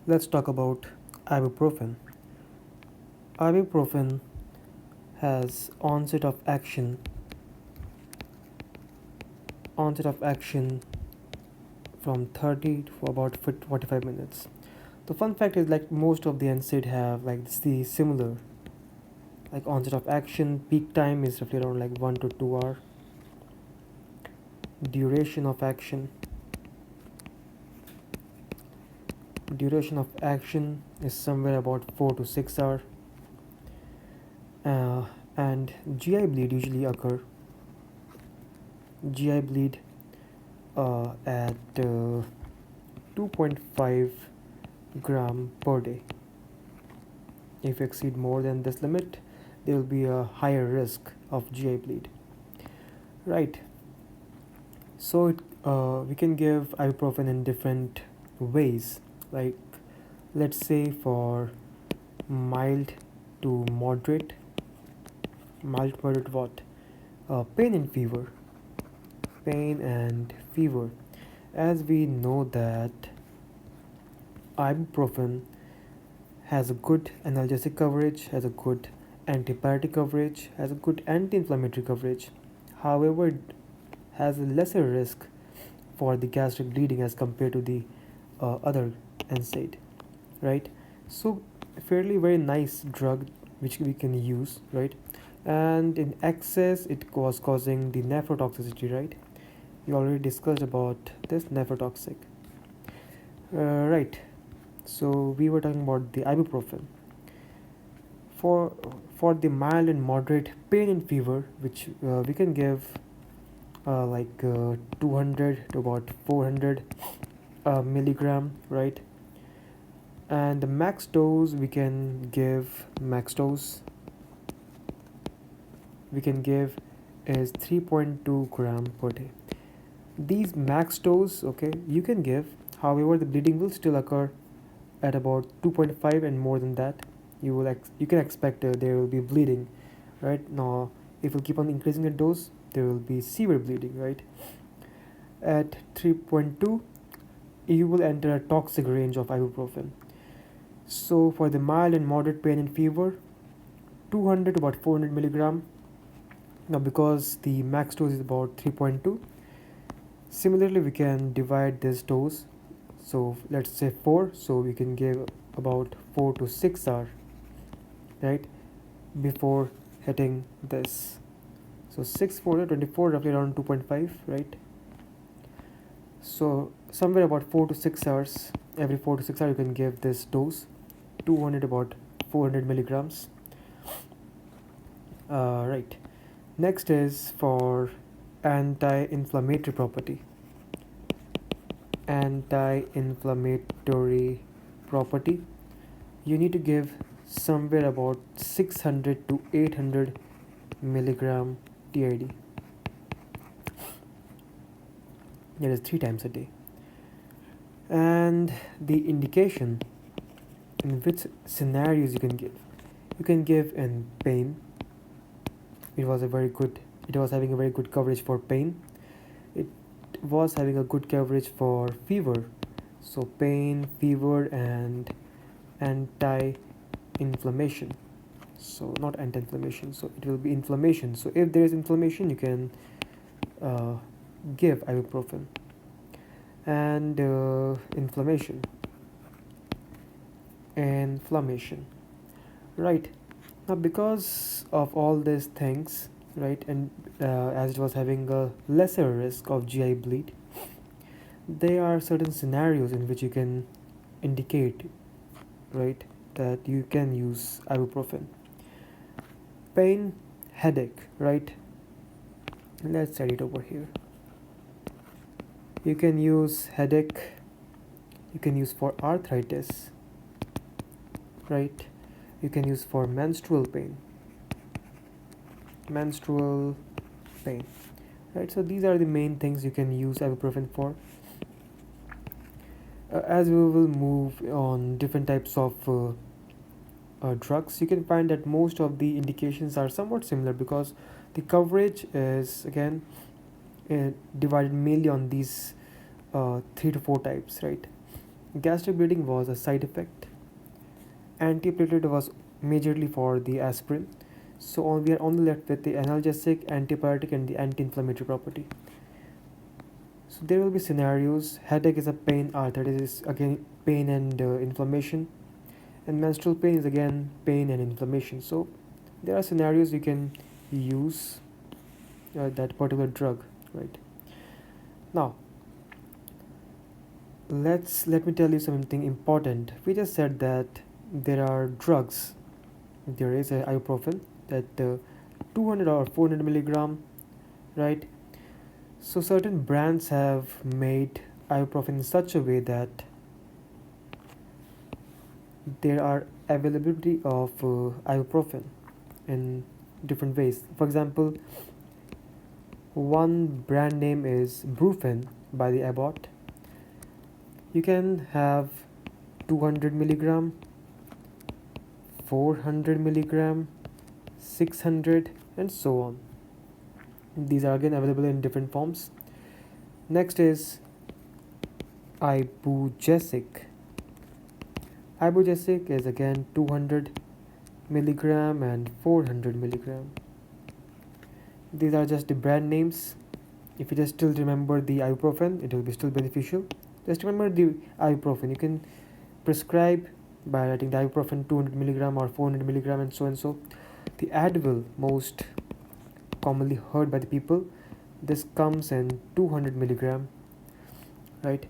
Let's talk about ibuprofen. Ibuprofen has onset of action from 30 to about 45 minutes. The fun fact is like most of the NSAID have like the similar like onset of action. Peak time is roughly around like 1 to 2 hour. Duration of action. Duration of action is somewhere about 4 to 6 hour. Uh, and GI bleed usually occur. GI bleed at 2.5 gram per day. If you exceed more than this limit, there will be a higher risk of GI bleed. Right. So we can give ibuprofen in different ways. Like let's say for mild to moderate, what? Pain and fever. Pain and fever. As we know that ibuprofen has a good analgesic coverage, has a good antipyretic coverage, has a good anti-inflammatory coverage. However, it has a lesser risk for the gastric bleeding as compared to the other NSAID, right? So, fairly very nice drug which we can use, right? And in excess, it was causing the nephrotoxicity, right? We already discussed about this nephrotoxic, right? So we were talking about the ibuprofen for for the mild and moderate pain and fever, which we can give 200 to about 400 milligram, right? And the max dose we can give is 3.2 gram per day. These max dose, okay, you can give. However, the bleeding will still occur at about 2.5 and more than that. You can expect there will be bleeding, right? Now, if you keep on increasing the dose, there will be severe bleeding, right? At 3.2, you will enter a toxic range of ibuprofen. So for the mild and moderate pain and fever, 200 to about 400 milligram. Now because the max dose is about 3.2, similarly we can divide this dose. So let's say 4, so we can give about 4 to 6 hours, right, before hitting this. So 6 4 24, roughly around 2.5, right? So somewhere about 4 to 6 hours, every 4 to 6 hours you can give this dose, 200 about 400 milligrams. Right. Next is for anti-inflammatory property. Anti-inflammatory property, you need to give somewhere about 600 to 800 milligram TID. That is 3 times a day. And the indication in which scenarios you can give. You can give in pain. It was having a very good coverage for pain. It was having a good coverage for fever. So pain, fever, and anti-inflammation. So not anti-inflammation. So it will be inflammation. So if there is inflammation, you can uh, give ibuprofen. And inflammation, right? Now because of all these things, right, and as it was having a lesser risk of GI bleed, there are certain scenarios in which you can indicate, right, that you can use ibuprofen. Pain, headache, right? Let's set it over here. You can use headache, you can use for arthritis, right? You can use for menstrual pain, right? So these are the main things you can use ibuprofen for. As we will move on different types of drugs, you can find that most of the indications are somewhat similar because the coverage is again divided mainly on these 3 to 4 types, right? Gastric bleeding was a side effect. Antiplatelet was majorly for the aspirin. So we are only left with the analgesic, antipyretic, and the anti-inflammatory property. So there will be scenarios. Headache is a pain, arthritis is again pain and inflammation, and menstrual pain is again pain and inflammation. So there are scenarios you can use that particular drug, right? Now let me tell you something important. We just said that there are drugs. There is a ibuprofen that 200 or 400 milligram, right? So certain brands have made ibuprofen in such a way that there are availability of ibuprofen in different ways. For example, one brand name is Brufen by the Abbott. You can have 200 milligram, 400 milligram, 600, and so on. These are again available in different forms. Next is Ibugesic. Ibugesic is again 200 milligram and 400 milligram. These are just the brand names. If you just still remember the ibuprofen, it will be still beneficial. Just remember the ibuprofen. You can prescribe by writing the ibuprofen 200 milligram or 400 milligram and so and so. The Advil, most commonly heard by the people, this comes in 200 milligram, right?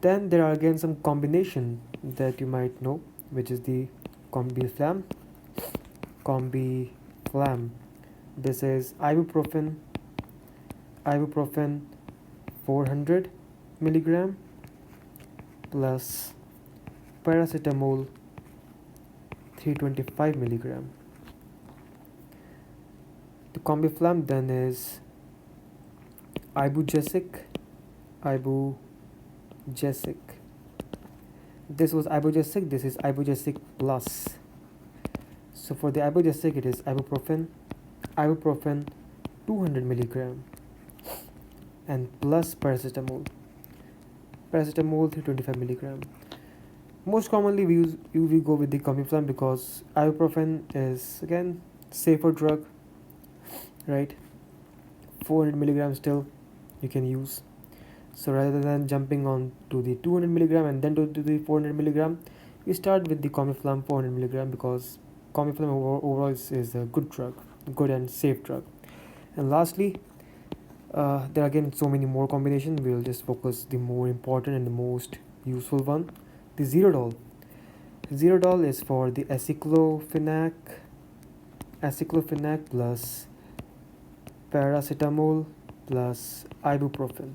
Then there are again some combination that you might know, which is the Combiflam. Combiflam. This is ibuprofen 400 milligram plus paracetamol 325 milligram. The Combiflam then is Ibugesic. This was Ibugesic, this is Ibugesic plus. So for the Ibugesic it is ibuprofen 200 milligram and plus paracetamol 325 milligram. Most commonly we go with the Combiflam because ibuprofen is again safer drug, right? 400 milligram still you can use. So rather than jumping on to the 200 milligram and then to the 400 milligram, we start with the Combiflam 400 milligram because Combiflam overall is a good drug, good and safe drug. And lastly, there are again so many more combinations. We'll just focus the more important and the most useful one, the Zerodol. Zerodol is for the aceclofenac plus paracetamol plus ibuprofen,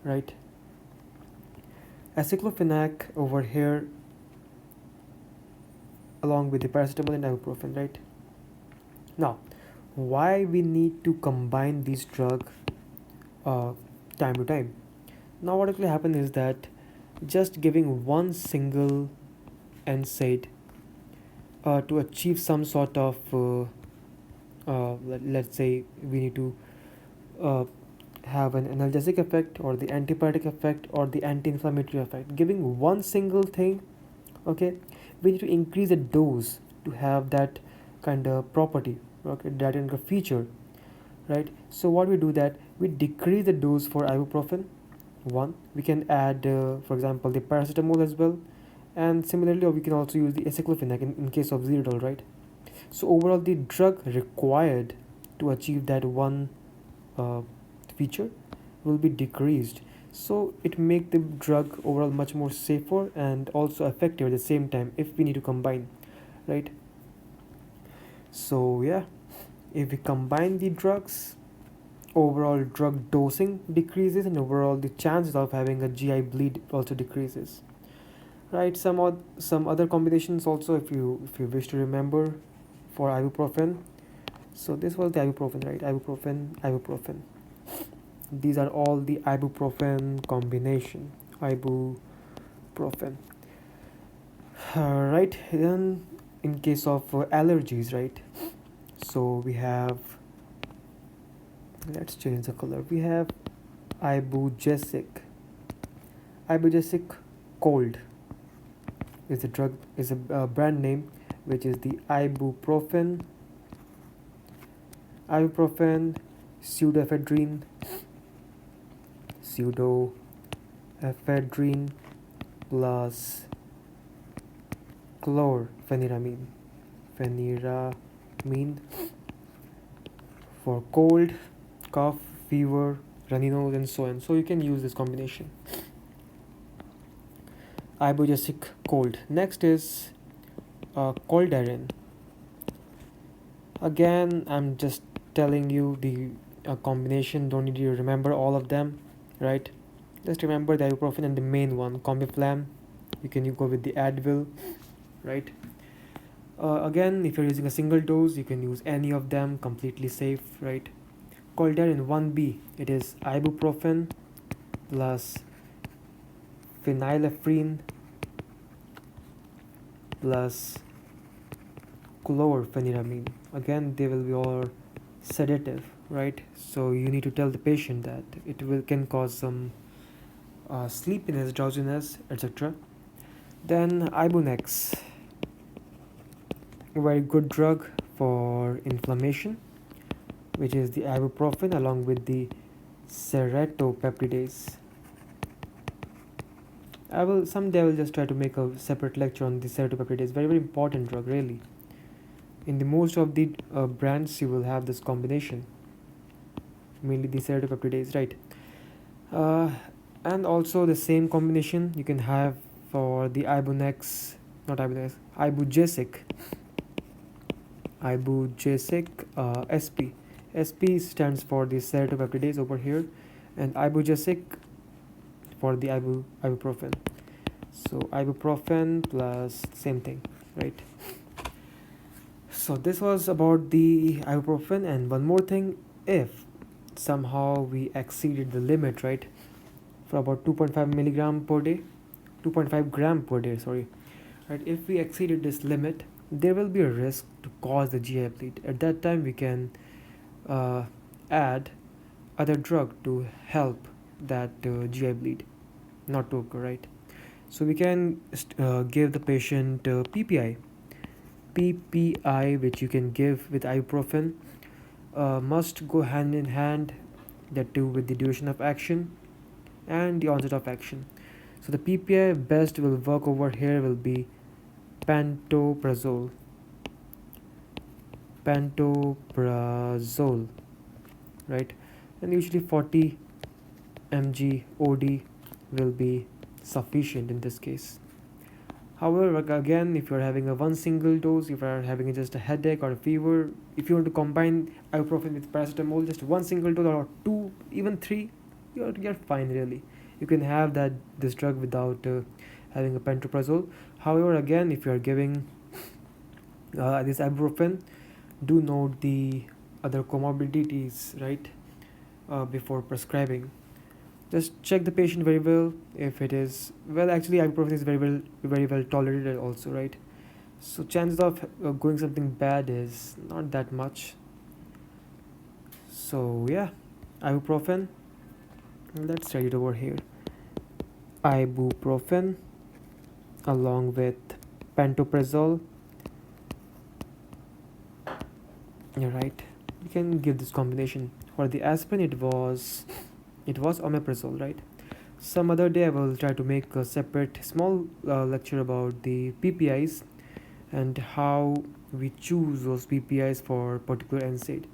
right? Aceclofenac over here along with the paracetamol and ibuprofen, right? Now, why we need to combine these drugs time to time? Now what actually happens is that just giving one single NSAID to achieve some sort of let's say we need to have an analgesic effect or the antipyretic effect or the anti-inflammatory effect. Giving one single thing, okay, we need to increase the dose to have that kind of property, okay, that kind of feature, right? So what we do that we decrease the dose for ibuprofen. One, we can add for example the paracetamol as well, and similarly we can also use the aceclofenac in case of Zerodol, right? So overall the drug required to achieve that one feature will be decreased, so it make the drug overall much more safer and also effective at the same time if we need to combine, right? So yeah, if we combine the drugs, overall drug dosing decreases and overall the chances of having a GI bleed also decreases, right? Some other combinations also if you wish to remember for ibuprofen. So this was the ibuprofen, right? Ibuprofen. These are all the ibuprofen combination. Ibuprofen. Right. Then in case of allergies, right? So we have. Let's change the color. We have Ibugesic cold is a drug, is a brand name, which is the ibuprofen, pseudoephedrine, pseudoephedrine plus chlorpheniramine, pheniramine for cold, cough, fever, runny nose, and so on. So you can use this combination. Ibugesic cold. Next is Coldarin. Again, I'm just telling you the combination. Don't need you to remember all of them, right? Just remember the ibuprofen and the main one, Combiflam. You go with the Advil, right? Again, if you're using a single dose, you can use any of them, completely safe, right? Coldarin 1B, it is ibuprofen plus phenylephrine plus chlorpheniramine. Again, they will be all sedative, right? So you need to tell the patient that it can cause some sleepiness, drowsiness, etc. Then Ibunex, a very good drug for inflammation, which is the ibuprofen along with the ceratopeptidase. Someday I will just try to make a separate lecture on the ceratopeptidase. Very, very important drug, really. In the most of the brands, you will have this combination, mainly the ceratopeptidase, right? And also the same combination you can have for the Ibugesic, SP. SP stands for the ceratopeptidase over here, and Ibugesic for the ibuprofen. So ibuprofen plus same thing, right? So this was about the ibuprofen. And one more thing, if somehow we exceeded the limit, right, for about 2.5 gram per day, sorry, right, if we exceeded this limit, there will be a risk to cause the GI bleed. At that time, we can add other drug to help that GI bleed not to occur, right? So we can give the patient PPI, which you can give with ibuprofen. Must go hand in hand, that too with the duration of action and the onset of action. So the PPI best will work over here will be pantoprazole, right? And usually 40 mg OD will be sufficient in this case. However, again, if you're having a one single dose, if you're having just a headache or a fever, if you want to combine ibuprofen with paracetamol, just one single dose or two, even three, you're fine, really. You can have this drug without having a pantoprazole. However, again, if you're giving this ibuprofen, do note the other comorbidities, right, before prescribing. Just check the patient very well. If it is well, actually ibuprofen is very well tolerated also, right? So chances of going something bad is not that much. So yeah, ibuprofen, let's write it over here. Ibuprofen along with pantoprazole. You're right, you can give this combination. For the aspirin, it was omeprazole, right? Some other day I will try to make a separate small lecture about the PPIs and how we choose those PPIs for particular NSAID.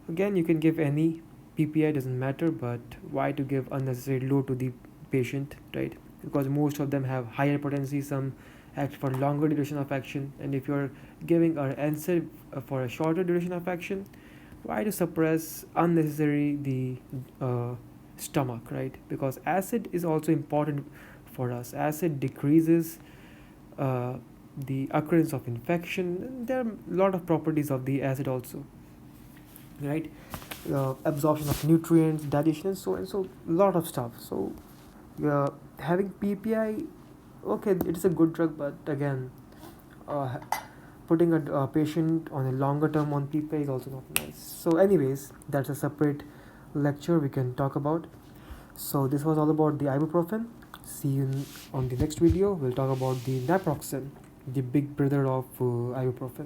Again, you can give any PPI, doesn't matter, but why to give unnecessary load to the patient, right? Because most of them have higher potency, some act for longer duration of action, and if you're giving an NSAID for a shorter duration of action, why to suppress unnecessary the stomach, right? Because acid is also important for us. Acid decreases the occurrence of infection. There are a lot of properties of the acid also, right? Absorption of nutrients, digestion, and so a lot of stuff. So having PPI, okay, it is a good drug, but again, uh, putting a patient on a longer term on PPI is also not nice. So anyways, that's a separate lecture we can talk about. So this was all about the ibuprofen. See you on the next video. We'll talk about the naproxen, the big brother of ibuprofen.